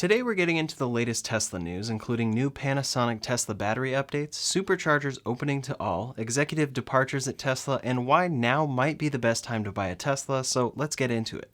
Today we're getting into the latest Tesla news, including new Panasonic Tesla battery updates, superchargers opening to all, executive departures at Tesla, and why now might be the best time to buy a Tesla, so let's get into it.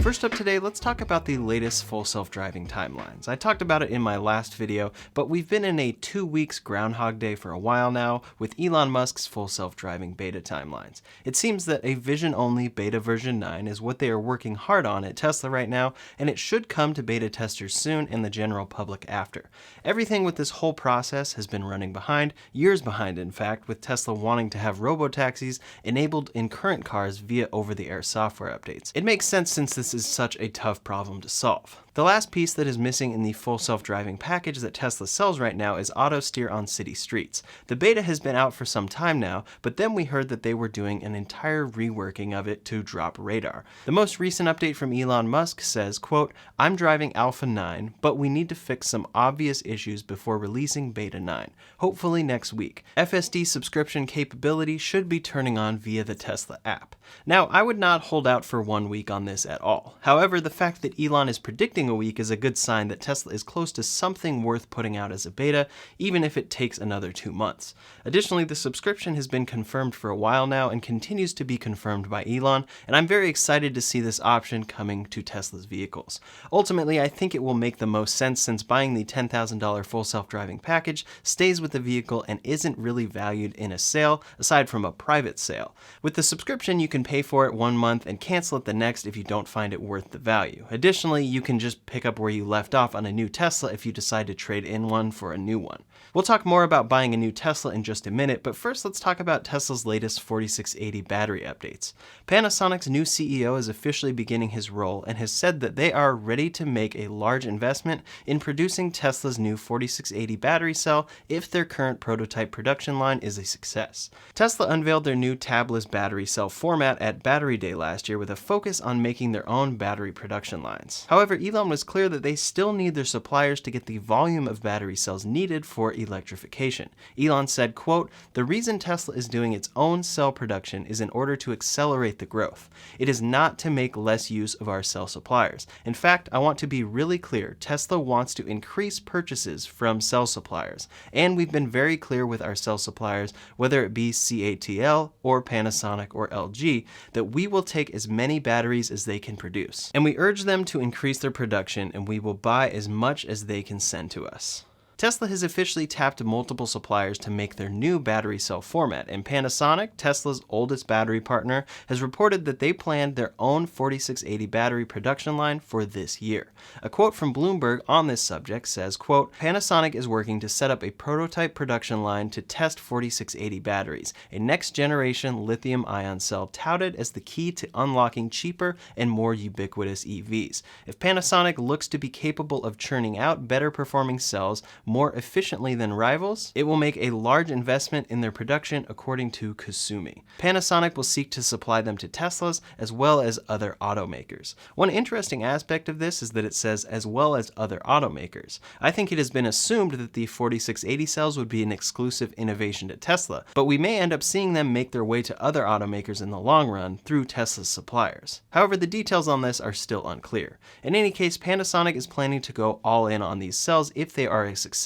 First up today, let's talk about the latest full self-driving timelines. I talked about it in my last video, but we've been in a 2 weeks Groundhog Day for a while now with Elon Musk's full self-driving beta timelines. It seems that a vision-only beta version 9 is what they are working hard on at Tesla right now, and it should come to beta testers soon and the general public after. Everything with this whole process has been running behind, years behind in fact, with Tesla wanting to have robotaxis enabled in current cars via over-the-air software updates. It makes sense since this is such a tough problem to solve. The last piece that is missing in the full self-driving package that Tesla sells right now is auto steer on city streets. The beta has been out for some time now, but then we heard that they were doing an entire reworking of it to drop radar. The most recent update from Elon Musk says, quote, "I'm driving Alpha 9, but we need to fix some obvious issues before releasing Beta 9, hopefully next week. FSD subscription capability should be turning on via the Tesla app." Now, I would not hold out for 1 week on this at all. However, the fact that Elon is predicting a week is a good sign that Tesla is close to something worth putting out as a beta, even if it takes another 2 months. Additionally, the subscription has been confirmed for a while now and continues to be confirmed by Elon, and I'm very excited to see this option coming to Tesla's vehicles. Ultimately, I think it will make the most sense since buying the $10,000 full self-driving package stays with the vehicle and isn't really valued in a sale, aside from a private sale. With the subscription, you can pay for it 1 month and cancel it the next if you don't find it worth the value. Additionally, you can just pick up where you left off on a new Tesla if you decide to trade in one for a new one. We'll talk more about buying a new Tesla in just a minute, but first let's talk about Tesla's latest 4680 battery updates. Panasonic's new CEO is officially beginning his role and has said that they are ready to make a large investment in producing Tesla's new 4680 battery cell if their current prototype production line is a success. Tesla unveiled their new tabless battery cell format at Battery Day last year with a focus on making their own battery production lines. However, Elon was clear that they still need their suppliers to get the volume of battery cells needed for electrification. Elon said, quote, "The reason Tesla is doing its own cell production is in order to accelerate the growth. It is not to make less use of our cell suppliers. In fact, I want to be really clear, Tesla wants to increase purchases from cell suppliers, and we've been very clear with our cell suppliers, whether it be CATL or Panasonic or LG, that we will take as many batteries as they can produce. And we urge them to increase their production, and we will buy as much as they can send to us." Tesla has officially tapped multiple suppliers to make their new battery cell format, and Panasonic, Tesla's oldest battery partner, has reported that they planned their own 4680 battery production line for this year. A quote from Bloomberg on this subject says, quote, "Panasonic is working to set up a prototype production line to test 4680 batteries, a next-generation lithium-ion cell touted as the key to unlocking cheaper and more ubiquitous EVs. If Panasonic looks to be capable of churning out better-performing cells more efficiently than rivals, it will make a large investment in their production, according to Kasumi. Panasonic will seek to supply them to Teslas as well as other automakers." One interesting aspect of this is that it says as well as other automakers. I think it has been assumed that the 4680 cells would be an exclusive innovation to Tesla, but we may end up seeing them make their way to other automakers in the long run through Tesla's suppliers. However, the details on this are still unclear. In any case, Panasonic is planning to go all in on these cells if they are a success,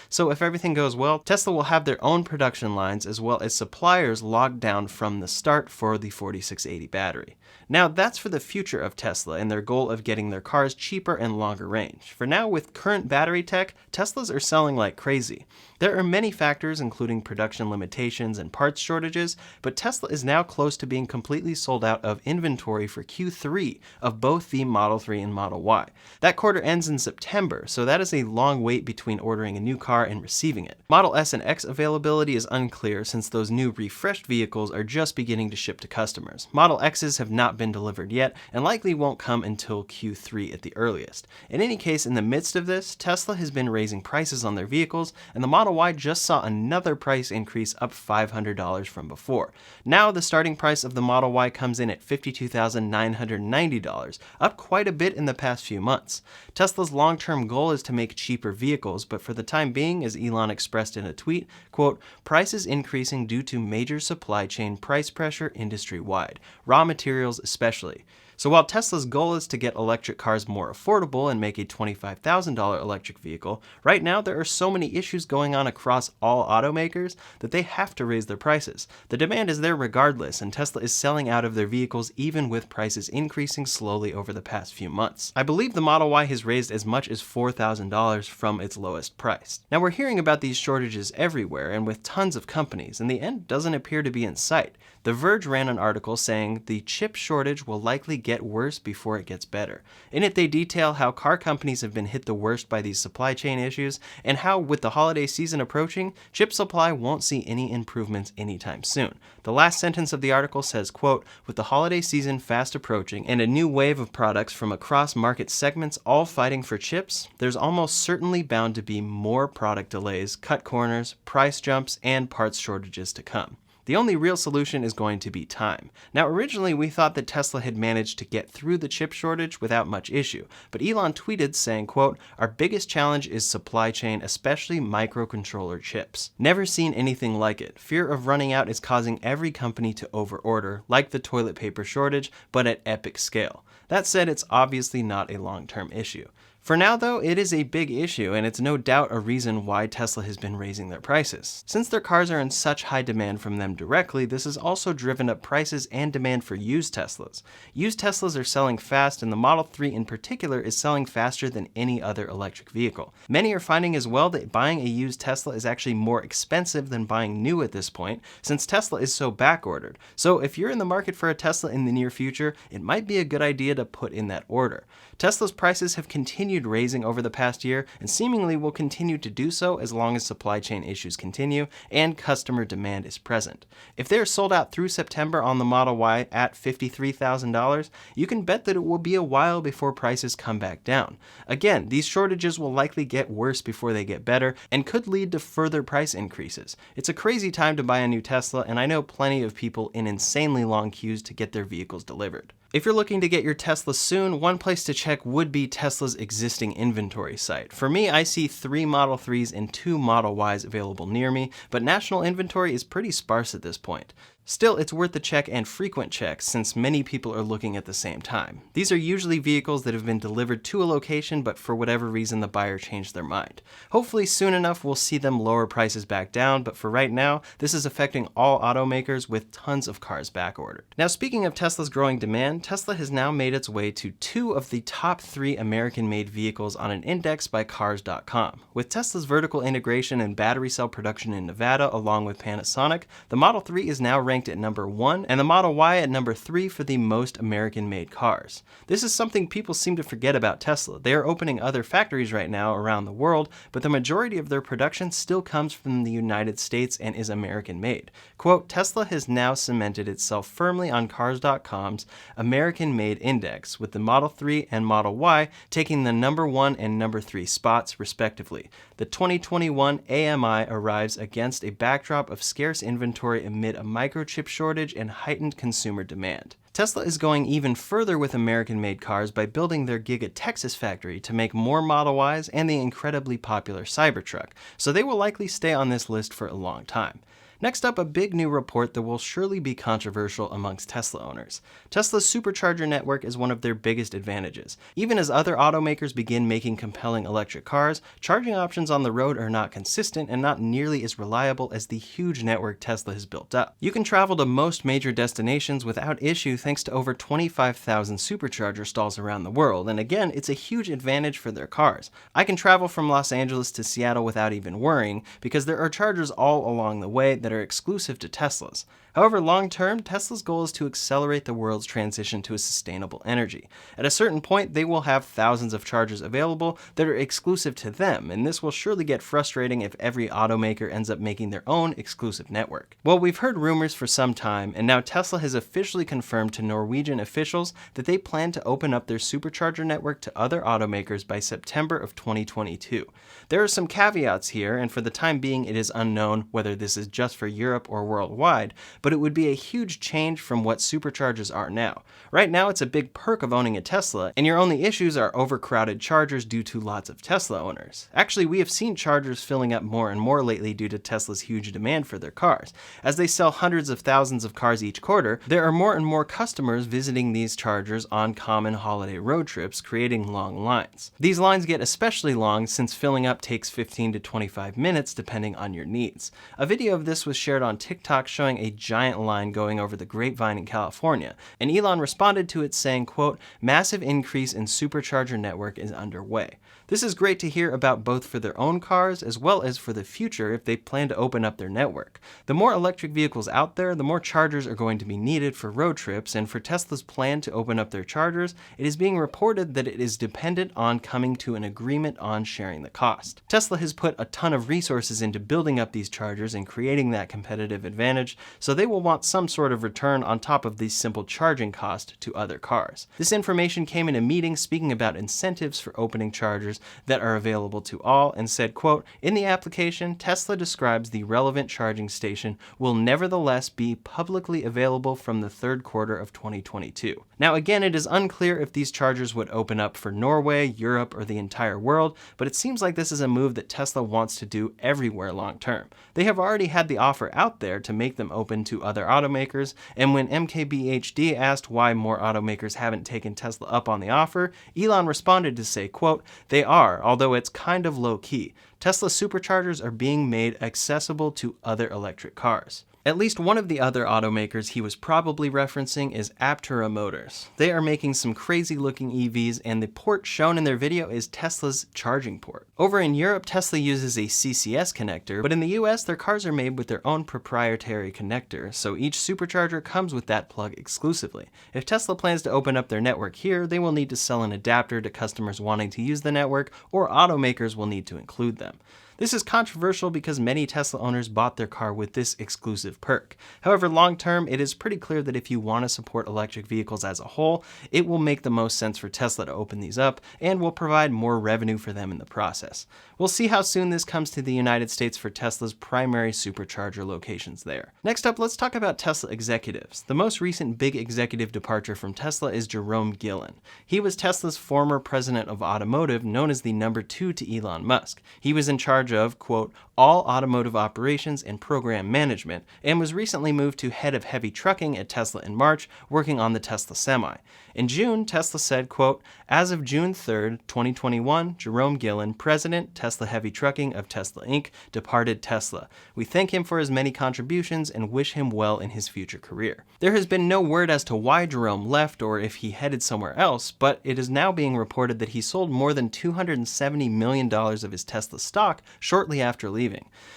so if everything goes well, Tesla will have their own production lines as well as suppliers locked down from the start for the 4680 battery. Now, that's for the future of Tesla and their goal of getting their cars cheaper and longer range. For now, with current battery tech, Teslas are selling like crazy. There are many factors, including production limitations and parts shortages, but Tesla is now close to being completely sold out of inventory for Q3 of both the Model 3 and Model Y. That quarter ends in September, so that is a long wait between ordering a new car and receiving it. Model S and X availability is unclear since those new refreshed vehicles are just beginning to ship to customers. Model X's have not been delivered yet and likely won't come until Q3 at the earliest. In any case, in the midst of this, Tesla has been raising prices on their vehicles, and the Model Y just saw another price increase up $500 from before. Now the starting price of the Model Y comes in at $52,990, up quite a bit in the past few months. Tesla's long-term goal is to make cheaper vehicles, but for the time being, as Elon expressed in a tweet, quote, "Prices increasing due to major supply chain price pressure industry-wide, raw materials especially. So while Tesla's goal is to get electric cars more affordable and make a $25,000 electric vehicle, right now there are so many issues going on across all automakers that they have to raise their prices. The demand is there regardless, and Tesla is selling out of their vehicles even with prices increasing slowly over the past few months. I believe the Model Y has raised as much as $4,000 from its lowest price. Now we're hearing about these shortages everywhere and with tons of companies, and the end doesn't appear to be in sight. The Verge ran an article saying the chip shortage will likely get worse before it gets better. In it, they detail how car companies have been hit the worst by these supply chain issues, and how with the holiday season approaching, chip supply won't see any improvements anytime soon. The last sentence of the article says, quote, "With the holiday season fast approaching and a new wave of products from across market segments all fighting for chips, there's almost certainly bound to be more product delays, cut corners, price jumps, and parts shortages to come. The only real solution is going to be time." Now, originally we thought that Tesla had managed to get through the chip shortage without much issue, but Elon tweeted saying, quote, "Our biggest challenge is supply chain, especially microcontroller chips. Never seen anything like it. Fear of running out is causing every company to overorder, like the toilet paper shortage, but at epic scale. That said, it's obviously not a long-term issue." For now, though, it is a big issue, and it's no doubt a reason why Tesla has been raising their prices. Since their cars are in such high demand from them directly, this has also driven up prices and demand for used Teslas. Used Teslas are selling fast, and the Model 3 in particular is selling faster than any other electric vehicle. Many are finding as well that buying a used Tesla is actually more expensive than buying new at this point, since Tesla is so backordered. So if you're in the market for a Tesla in the near future, it might be a good idea to put in that order. Tesla's prices have continued raising over the past year and seemingly will continue to do so as long as supply chain issues continue and customer demand is present. If they are sold out through September on the Model Y at $53,000, you can bet that it will be a while before prices come back down. Again, these shortages will likely get worse before they get better and could lead to further price increases. It's a crazy time to buy a new Tesla, and I know plenty of people in insanely long queues to get their vehicles delivered. If you're looking to get your Tesla soon, one place to check would be Tesla's existing inventory site. For me, I see 3 Model 3s and 2 Model Ys available near me, but national inventory is pretty sparse at this point. Still, it's worth the check and frequent checks since many people are looking at the same time. These are usually vehicles that have been delivered to a location, but for whatever reason the buyer changed their mind. Hopefully soon enough we'll see them lower prices back down, but for right now, this is affecting all automakers with tons of cars backordered. Now, speaking of Tesla's growing demand, Tesla has now made its way to 2 of the top 3 American-made vehicles on an index by Cars.com. With Tesla's vertical integration and battery cell production in Nevada along with Panasonic, the Model 3 is now ranked at number 1 and the Model Y at number 3 for the most American-made cars. This is something people seem to forget about Tesla. They are opening other factories right now around the world, but the majority of their production still comes from the United States and is American-made. Quote, "Tesla has now cemented itself firmly on Cars.com's American-made index, with the Model 3 and Model Y taking the number 1 and number 3 spots, respectively. The 2021 AMI arrives against a backdrop of scarce inventory amid a microchip shortage and heightened consumer demand." Tesla is going even further with American-made cars by building their Giga Texas factory to make more Model Ys and the incredibly popular Cybertruck, so they will likely stay on this list for a long time. Next up, a big new report that will surely be controversial amongst Tesla owners. Tesla's supercharger network is one of their biggest advantages. Even as other automakers begin making compelling electric cars, charging options on the road are not consistent and not nearly as reliable as the huge network Tesla has built up. You can travel to most major destinations without issue thanks to over 25,000 supercharger stalls around the world, and again, it's a huge advantage for their cars. I can travel from Los Angeles to Seattle without even worrying, because there are chargers all along the way that are exclusive to Teslas. However, long-term, Tesla's goal is to accelerate the world's transition to a sustainable energy. At a certain point, they will have thousands of chargers available that are exclusive to them, and this will surely get frustrating if every automaker ends up making their own exclusive network. Well, we've heard rumors for some time, and now Tesla has officially confirmed to Norwegian officials that they plan to open up their supercharger network to other automakers by September of 2022. There are some caveats here, and for the time being it is unknown whether this is just for Europe or worldwide, but but it would be a huge change from what superchargers are now. Right now, it's a big perk of owning a Tesla, and your only issues are overcrowded chargers due to lots of Tesla owners. Actually, we have seen chargers filling up more and more lately due to Tesla's huge demand for their cars. As they sell hundreds of thousands of cars each quarter, there are more and more customers visiting these chargers on common holiday road trips, creating long lines. These lines get especially long since filling up takes 15 to 25 minutes depending on your needs. A video of this was shared on TikTok showing a giant line going over the Grapevine in California, and Elon responded to it saying, quote, "Massive increase in supercharger network is underway." This is great to hear about both for their own cars as well as for the future if they plan to open up their network. The more electric vehicles out there, the more chargers are going to be needed for road trips, and for Tesla's plan to open up their chargers, it is being reported that it is dependent on coming to an agreement on sharing the cost. Tesla has put a ton of resources into building up these chargers and creating that competitive advantage, so they will want some sort of return on top of the simple charging cost to other cars. This information came in a meeting speaking about incentives for opening chargers that are available to all, and said, quote, "In the application, Tesla describes the relevant charging station will nevertheless be publicly available from the third quarter of 2022. Now again, it is unclear if these chargers would open up for Norway, Europe, or the entire world, but it seems like this is a move that Tesla wants to do everywhere long term. They have already had the offer out there to make them open to other automakers, and when MKBHD asked why more automakers haven't taken Tesla up on the offer, Elon responded to say, quote, "They are, although it's kind of low-key. Tesla superchargers are being made accessible to other electric cars." At least one of the other automakers he was probably referencing is Aptera Motors. They are making some crazy looking EVs, and the port shown in their video is Tesla's charging port. Over in Europe, Tesla uses a CCS connector, but in the US, their cars are made with their own proprietary connector, so each supercharger comes with that plug exclusively. If Tesla plans to open up their network here, they will need to sell an adapter to customers wanting to use the network, or automakers will need to include them. This is controversial because many Tesla owners bought their car with this exclusive perk. However, long term, it is pretty clear that if you want to support electric vehicles as a whole, it will make the most sense for Tesla to open these up and will provide more revenue for them in the process. We'll see how soon this comes to the United States for Tesla's primary supercharger locations there. Next up, let's talk about Tesla executives. The most recent big executive departure from Tesla is Jerome Guillen. He was Tesla's former president of automotive, known as the number 2 to Elon Musk. He was in charge of, quote, all automotive operations and program management, and was recently moved to head of heavy trucking at Tesla in March, working on the Tesla Semi. In June, Tesla said, quote, as of June 3rd, 2021, Jerome Guillen, President, Tesla Heavy Trucking of Tesla Inc., departed Tesla. We thank him for his many contributions and wish him well in his future career. There has been no word as to why Jerome left or if he headed somewhere else, but it is now being reported that he sold more than $270 million of his Tesla stock shortly after leaving.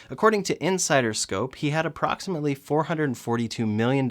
According to Insider Scope, he had approximately $442 million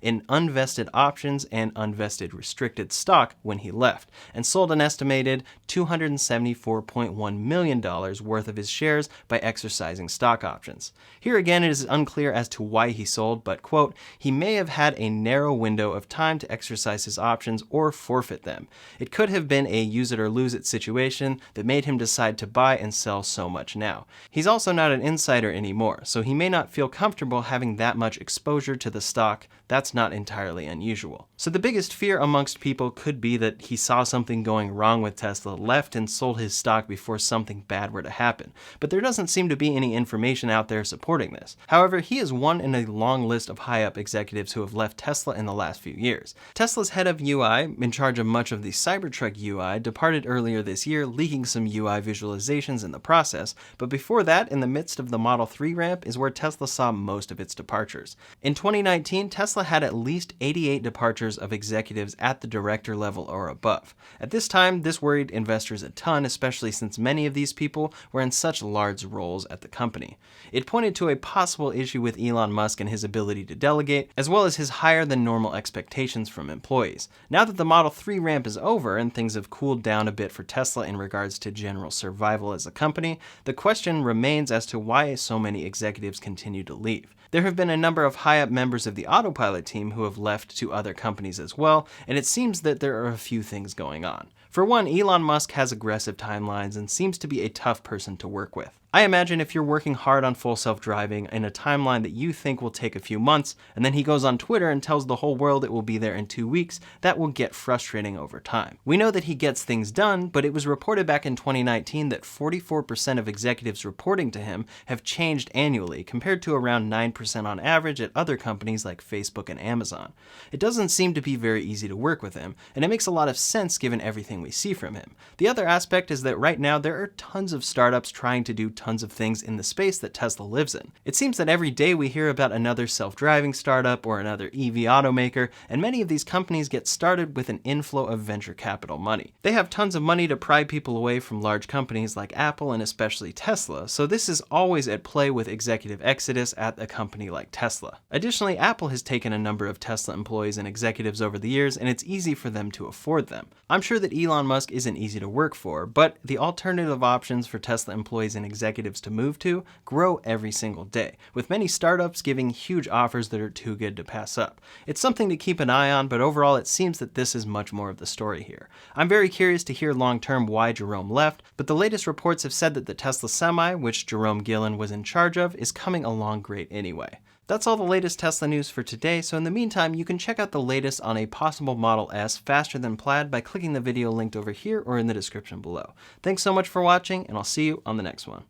in unvested options and unvested restricted stock when he left, and sold an estimated $274.1 million worth of his shares by exercising stock options. Here again, it is unclear as to why he sold, but, quote, he may have had a narrow window of time to exercise his options or forfeit them. It could have been a use it or lose it situation that made him decide to buy and sell so much now. He's also not an insider anymore, so he may not feel comfortable having that much exposure to the stock. That's not entirely unusual. So the biggest fear amongst people could be that he saw something going wrong with Tesla, left and sold his stock before something bad were to happen. But there doesn't seem to be any information out there supporting this. However, he is one in a long list of high-up executives who have left Tesla in the last few years. Tesla's head of UI, in charge of much of the Cybertruck UI, departed earlier this year, leaking some UI visualizations in the process, but before that, in the midst of the Model 3 ramp, is where Tesla saw most of its departures. In 2019, Tesla had at least 88 departures of executives at the director level or above. At this time, this worried investors a ton, especially since many of these people were in such large roles at the company. It pointed to a possible issue with Elon Musk and his ability to delegate, as well as his higher than normal expectations from employees. Now that the Model 3 ramp is over and things have cooled down a bit for Tesla in regards to general survival as a company, the question remains as to why so many executives continue to leave. There have been a number of high-up members of the Autopilot team who have left to other companies as well, and it seems that there are a few things going on. For one, Elon Musk has aggressive timelines and seems to be a tough person to work with. I imagine if you're working hard on full self-driving in a timeline that you think will take a few months, and then he goes on Twitter and tells the whole world it will be there in 2 weeks, that will get frustrating over time. We know that he gets things done, but it was reported back in 2019 that 44% of executives reporting to him have changed annually, compared to around 9% on average at other companies like Facebook and Amazon. It doesn't seem to be very easy to work with him, and it makes a lot of sense given everything we see from him. The other aspect is that right now there are tons of startups trying to do tons of things in the space that Tesla lives in. It seems that every day we hear about another self-driving startup or another EV automaker, and many of these companies get started with an inflow of venture capital money. They have tons of money to pry people away from large companies like Apple and especially Tesla, so this is always at play with executive exodus at a company like Tesla. Additionally, Apple has taken a number of Tesla employees and executives over the years, and it's easy for them to afford them. I'm sure that Elon Musk isn't easy to work for, but the alternative options for Tesla employees and executives to move to grow every single day, with many startups giving huge offers that are too good to pass up. It's something to keep an eye on, but overall it seems that this is much more of the story here. I'm very curious to hear long-term why Jerome left, but the latest reports have said that the Tesla Semi, which Jerome Guillen was in charge of, is coming along great anyway. That's all the latest Tesla news for today, so in the meantime, you can check out the latest on a possible Model S faster than Plaid by clicking the video linked over here or in the description below. Thanks so much for watching, and I'll see you on the next one.